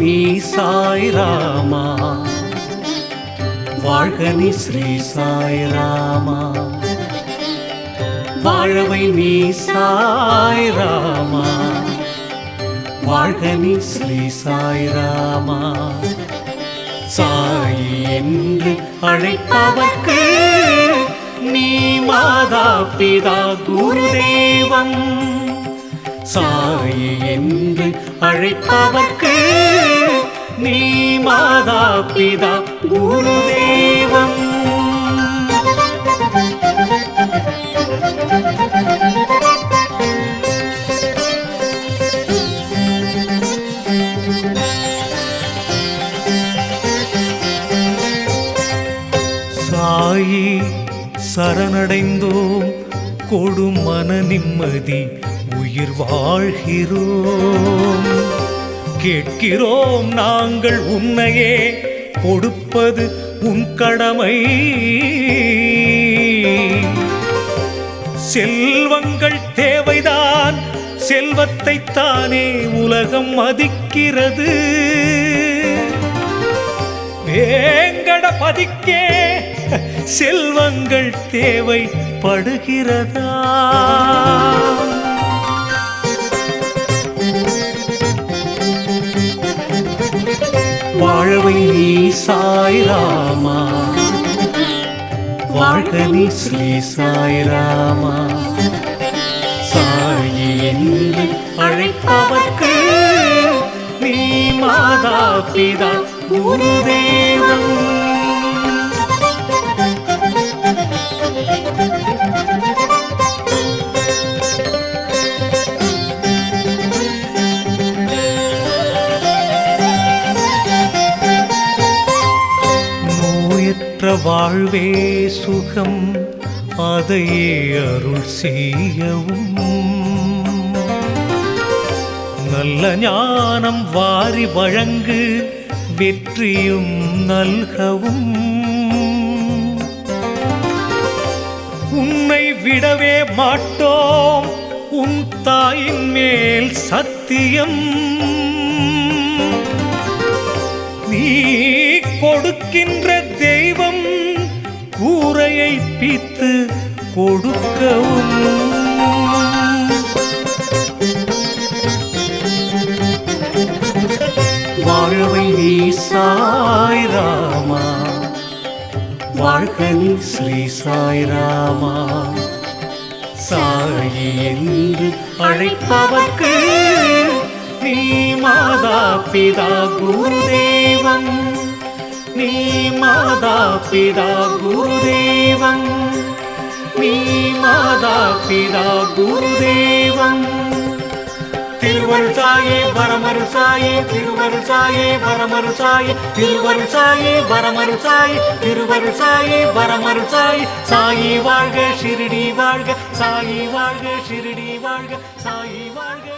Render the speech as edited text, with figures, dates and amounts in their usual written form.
நீ சாய் ராமா, வாழ்க நீ ஸ்ரீ சாய் ராமா, வாழவை நீ சாய் ராமா, வாழ்க நீ ஸ்ரீ சாய் ராமா. சாய் என்று அழைப்பவர்க்கு நீ மாதா பிதா குரு தெய்வம். சாய் என்று அழைப்பவர்க்கு நீ மாதா பிதா குரு தெய்வம். சாயி சரணடைந்தோம், கொடும் மன நிம்மதி உயிர் வாழ்கிறோம். கேட்கிறோம் நாங்கள் உன்னையே, கொடுப்பது உன் கடமை. செல்வங்கள் தேவைதான், செல்வத்தை தானே உலகம் மதிக்கிறது. வேங்கடபதிக்கே செல்வங்கள் தேவைப்படுகிறதா? வாழவை நீ சாய் ராமா, வாழ்க நீ ஸ்ரீ சாய் ராமா. சாய் என்று அழைப்பவர்க்கு நீ மாதா பிதா குரு தெய்வம். நோயற்ற வாழ்வே சுகம், அதையே அருள் செய்யவும். நல்ல ஞானம் வாரி வழங்கு, வெற்றியும் நல்கவும். உன்னை விடவே மாட்டோம், உன் தாயின் மேல் சத்தியம். நீ கொடுக்கின்ற தெய்வம், கூரையை பித்து கொடுக்கவும். வாழவை நீ சாய் ராமா, வாழ்க நீ ஸ்ரீ சாய் ராமா. சாய் என்று அழைப்பவர்க்கு நீ மாதா பிதா குரு தெய்வம். நீ மாதா பிதா குரு தெய்வம். நீ மாதா பிதா குரு தெய்வம். திருவருள் சாயே வரமருள் சாயே, திருவருள் சாயே வரமருள் சாயே, திருவருள் சாயே வரமருள் சாயே, திருவருள் சாயே வரமருள் சாயே. சாயி வாழ்க ஷிரடி வாழ்க, சாயி வாழ்க ஷிரடி வாழ்க, சாயி வாழ்க.